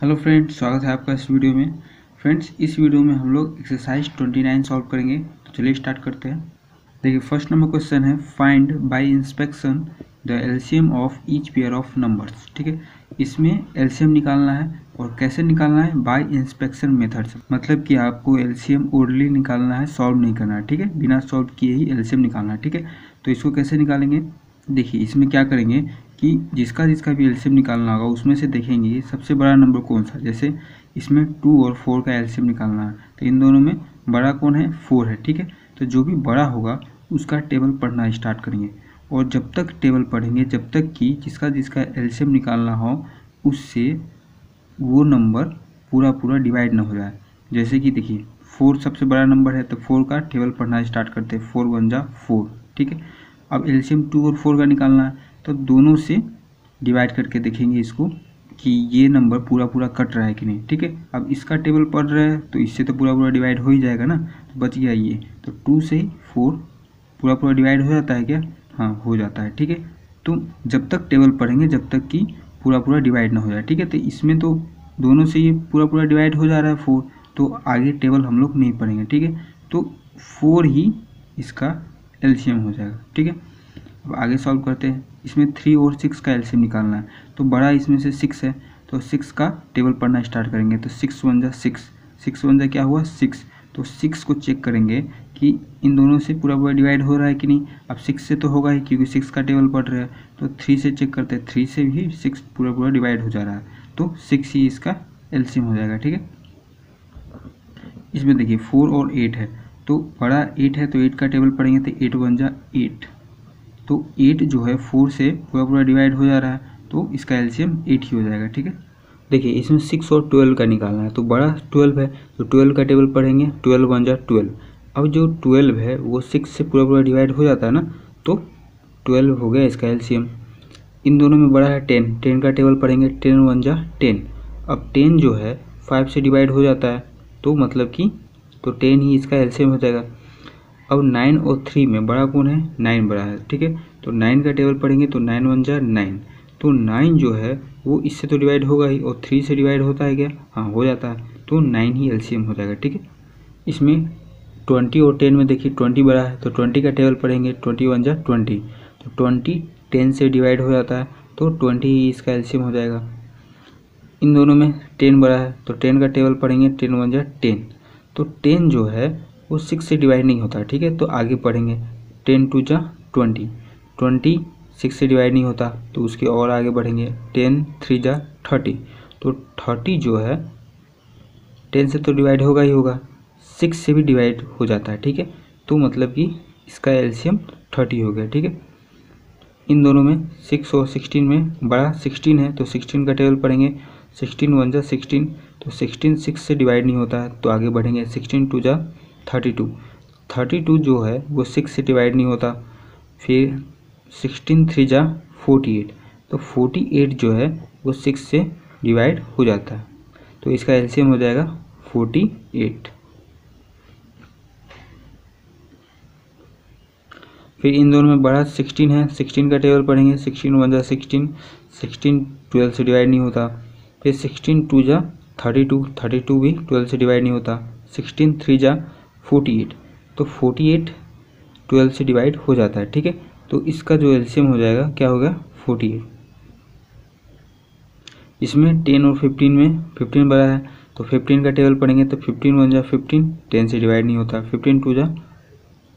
Hello friends, स्वागत है आपका इस वीडियो में। फ्रेंड्स, इस वीडियो में हम लोग एक्सरसाइज 29 सॉल्व करेंगे। तो चलिए स्टार्ट करते हैं। देखिए, फर्स्ट नंबर क्वेश्चन है find by inspection the LCM of each pair of numbers. ठीक है, इसमें एलसीएम निकालना है और कैसे निकालना है, बाय इंस्पेक्शन मेथड से। मतलब कि आपको एलसीएम ओरली निकालना है, सॉल्व नहीं करना है। ठीक है, बिना सॉल्व किए ही एलसीएम निकालना है। ठीक है, तो इसको कैसे निकालेंगे, देखिए इसमें क्या करेंगे कि जिसका भी एलसीएम निकालना होगा उसमें से देखेंगे सबसे बड़ा नंबर कौन सा। जैसे इसमें 2 और 4 का एलसीएम निकालना है, तो इन दोनों में बड़ा कौन है, 4 है। ठीक है, तो जो भी बड़ा होगा उसका टेबल पढ़ना स्टार्ट करेंगे और जब तक टेबल पढ़ेंगे जब तक कि जिसका एलसीएम निकालना हो उससे वो नंबर पूरा डिवाइड ना हो जाए। जैसे कि देखिए 4 सबसे बड़ा नंबर है, तो 4 का टेबल पढ़ना स्टार्ट करते हैं। 4 1 जा 4। ठीक है, अब एलसीएम 2 और 4 का निकालना है, तो दोनों से डिवाइड करके देखेंगे इसको कि ये नंबर पूरा कट रहा है कि नहीं। ठीक है, अब इसका टेबल पढ़ रहा है तो इससे तो पूरा डिवाइड हो ही जाएगा ना, तो बच गया ये। तो 2 से ही 4 पूरा डिवाइड हो जाता है क्या? हाँ, हो जाता है। ठीक है, तो जब तक टेबल पढ़ेंगे जब तक कि पूरा डिवाइड ना हो जाए। ठीक है, तो इसमें तो दोनों से ये पूरा डिवाइड हो जा रहा है 4, तो आगे टेबल हम लोग नहीं पढ़ेंगे। ठीक है, तो 4 ही इसका एलसीएम हो जाएगा। ठीक है, अब आगे सॉल्व करते हैं। इसमें 3 और 6 का एलसीएम निकालना है, तो बड़ा इसमें से 6 है, तो 6 का टेबल पढ़ना स्टार्ट करेंगे। तो 6 1 जा 6, 6 1 जा क्या हुआ 6। तो 6 को चेक करेंगे कि इन दोनों से पूरा डिवाइड हो रहा है कि नहीं। अब 6 से तो होगा ही क्योंकि 6 का टेबल पढ़ रहा है। तो 3 से चेक करते हैं, 3 से भी 6 पूरा डिवाइड हो जा रहा है, तो 6 ही इसका एलसीएम हो जाएगा। ठीक है, इसमें देखिए 4 और 8 है, तो बड़ा 8 है तो 8 का टेबल पढ़ेंगे तो 8 1 जा 8। तो 8 जो है 4 से पूरा डिवाइड हो जा रहा है, तो इसका एलसीएम 8 ही हो जाएगा। ठीक है, देखिए इसमें 6 और 12 का निकालना है, तो बड़ा 12 है तो 12 का टेबल पढ़ेंगे। 12 1 जा 12। अब जो 12 है वो 6 से पूरा डिवाइड हो जाता है ना, तो 12 हो गया इसका एलसीएम। इन दोनों में बड़ा है 10, 10 का टेबल पढ़ेंगे। 10 1 जा 10। अब 10 जो है 5 से डिवाइड हो जाता है, तो मतलब कि तो 10 ही इसका एलसीएम हो जाएगा। अब 9 और 3 में बड़ा कौन है, 9 बड़ा है। ठीक है, तो 9 का टेबल पढ़ेंगे तो 9 1 जा 9। तो 9 जो है वो इससे तो डिवाइड होगा ही, और 3 से डिवाइड होता है क्या? हाँ, हो जाता है, तो 9 ही एलसीएम हो जाएगा। ठीक है, इसमें 20 और 10 में देखिए 20 बड़ा है, तो 20 का टेबल पढ़ेंगे। 20 1 जा 20। तो 20 10 से डिवाइड हो जाता है, तो 20 ही इसका एलसीएम हो जाएगा। इन दोनों में 10 बड़ा है, तो 10 का टेबल पढ़ेंगे। 10 1 जा 10। तो 10 जो है वो 6 से डिवाइड नहीं होता। ठीक है, तो आगे पढ़ेंगे। 10 2 जा 20। 20 6 से डिवाइड नहीं होता, तो उसके और आगे बढ़ेंगे। 10 3 जा 30। तो 30 जो है 10 से तो डिवाइड होगा ही होगा, 6 से भी डिवाइड हो जाता है। ठीक है, तो मतलब कि इसका एलसीएम 30 हो गया। ठीक है, इन दोनों में 6 और 16 में बड़ा 16 है, तो 16 का टेबल पढ़ेंगे। 16 1 जा 16। तो 16 6 से डिवाइड नहीं होता है, तो आगे बढ़ेंगे। 16 2 जा 32। 32 जो है वो 6 से डिवाइड नहीं होता। फिर 16 3 जा 48। तो 48 जो है वो 6 से डिवाइड हो जाता है, तो इसका एलसीएम हो जाएगा 48। फिर इन दोनों में बड़ा 16 है, 16 का टेबल पढ़ेंगे। 16 1 जा 16। 16 12 से डिवाइड नहीं होता। फिर 16 2 जा 32। 32 भी 12 से डिवाइड नहीं होता। 16 3 जा 48। तो 48 12 से डिवाइड हो जाता है। ठीक है, तो इसका जो एलसीएम हो जाएगा क्या हो गया, 48। इसमें 10 और 15 में 15 बड़ा है, तो 15 का टेबल पढ़ेंगे। तो 15 1 जा 15। 10 से डिवाइड नहीं होता। 15 2 जा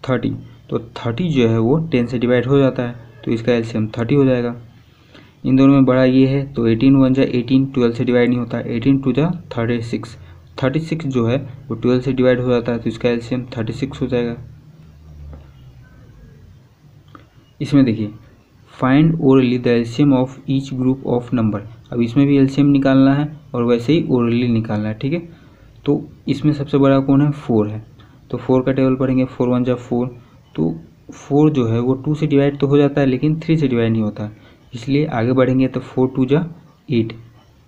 30। तो 30 जो है वो 10 से डिवाइड हो जाता है, तो इसका एलसीएम 30 हो जाएगा। इन दोनों में बड़ा ये है, तो 18 1 जा 18। 12 से डिवाइड नहीं होता। 18 2 जा 36। 36 जो है वो 12 से डिवाइड हो जाता है, तो इसका एलसीएम 36 हो जाएगा। इसमें देखिए find orally the LCM of each group of number. अब इसमें भी एलसीएम निकालना है और वैसे ही ओरली निकालना है। ठीक है, तो इसमें सबसे बड़ा कौन है, 4 है, तो 4 का टेबल पढ़ेंगे। 4 1 जा 4। तो 4 जो है वो 2 से डिवाइड तो हो जाता है, लेकिन 3 से डिवाइड नहीं होता, इसलिए आगे बढ़ेंगे। तो 4 2 जा 8।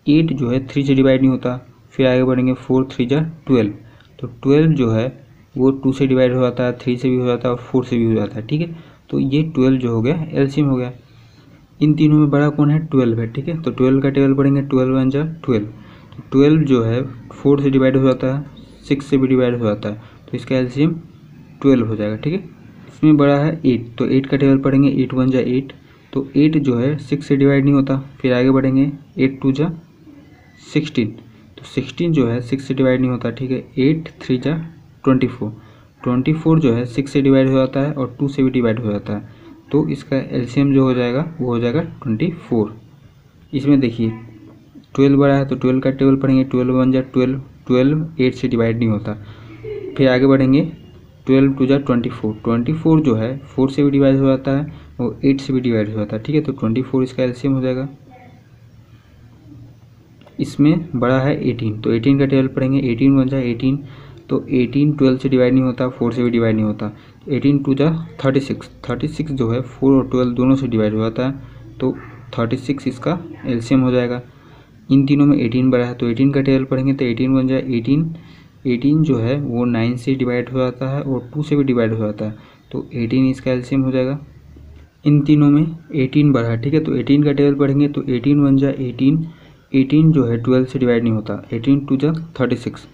8 जो है 3 से डिवाइड नहीं होता। फिर आगे बढ़ेंगे। 4 3 जा 12। तो 12 जो है वो 2 से डिवाइड हो जाता है, 3 से भी हो जाता है और 4 से भी हो जाता है। ठीक है, तो ये 12 जो हो गया एलसीएम हो गया। इन तीनों में बड़ा कौन है, 12 है। ठीक है, तो 12 का टेबल पढ़ेंगे। 12 1 जा 12। 12 जो है 4 से डिवाइड हो जाता है, 6 से भी डिवाइड हो जाता है, तो इसका एलसीएम 12 हो जाएगा। ठीक है, इसमें बड़ा है 8, तो 8 का टेबल पढ़ेंगे, 8 1 जा 8, तो 8 जो है 6 से डिवाइड नहीं होता। फिर आगे बढ़ेंगे, 8 2 जा 16, तो 16 जो है 6 से डिवाइड नहीं होता। ठीक है, 8 3 जा 24, 24 जो है 6 से डिवाइड हो जाता है और 2 से भी डिवाइड हो जाता है, तो इसका एलसीएम जो हो जाएगा वो हो जाएगा 24। इसमें देखिए 12 बड़ा है तो 12 का टेबल पढ़ेंगे, 12 1 जा 12, 12 8 से डिवाइड नहीं होता। फिर आगे बढ़ेंगे, 12 2 जा 24, 24 जो है 4 से भी डिवाइड हो जाता है और 8 से भी डिवाइड हो जाता है। ठीक है, तो 24 इसका एलसीएम हो जाएगा। इसमें बड़ा है 18, तो 18 का टेबल पढ़ेंगे, 18 1 जा 18, तो 18 12 से डिवाइड नहीं होता, 4 से भी डिवाइड नहीं होता। 18 2 जा 36, 36 जो है 4 और 12 दोनों से डिवाइड हो जाता है, तो 36 इसका एलसीएम हो जाएगा। इन तीनों में 18 बड़ा है, तो 18 का टेबल पढ़ेंगे, तो 18 1 जा 18, 18 जो है वो 9 से डिवाइड हो जाता है और 2 से भी डिवाइड हो जाता है, तो 18 इसका एलसीएम हो जाएगा। इन तीनों में 18 बड़ा है। ठीक है, तो 18 का टेबल पढ़ेंगे, तो 18 1 जा 18, 18 जो है 12 से डिवाइड नहीं होता। 18 2 जा 36,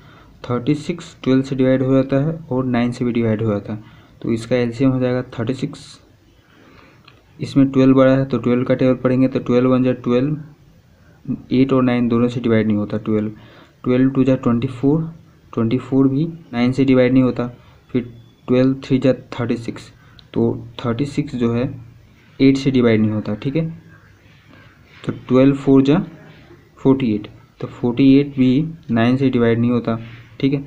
36 12 से डिवाइड हो जाता है और 9 से भी डिवाइड हो जाता है, तो इसका एलसीएम हो जाएगा 36। इसमें 12 बड़ा है, तो 12 का टेबल पढ़ेंगे, तो 12 1 जा 12, 8 और 9 दोनों से डिवाइड नहीं होता। 12 12 2 जा 24, 24 भी 9 से डिवाइड नहीं होता। फिर 12 3 जा 36, तो 36 जो है 8 से डिवाइड नहीं होता। ठीक है, तो 12 4 जा 48, तो 48 भी 9 से डिवाइड नहीं होता। ठीक है,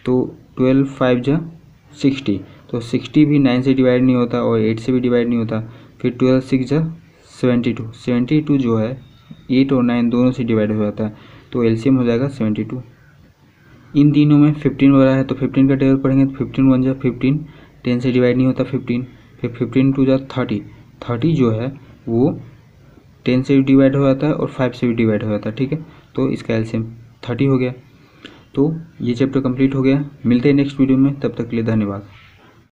तो 12 5 जा 60, तो 60 भी 9 से डिवाइड नहीं होता और 8 से भी डिवाइड नहीं होता। फिर 12 6 जा 72, 72 जो है 8 और 9 दोनों से डिवाइड हो जाता है, तो एलसीएम हो जाएगा 72। इन तीनों में 15 बड़ा है, तो 15 का टेबल पढ़ेंगे, तो 15 1 जा 15, 10 से डिवाइड नहीं होता 15। फिर 15 2 जा 30, 30 जो है वो 10 से भी डिवाइड हो जाता है और 5 से भी डिवाइड हो जाता है। ठीक है, तो इसका एलसीएम 30 हो गया। तो ये चैप्टर कंप्लीट हो गया। मिलते हैं नेक्स्ट वीडियो में, तब तक के लिए धन्यवाद।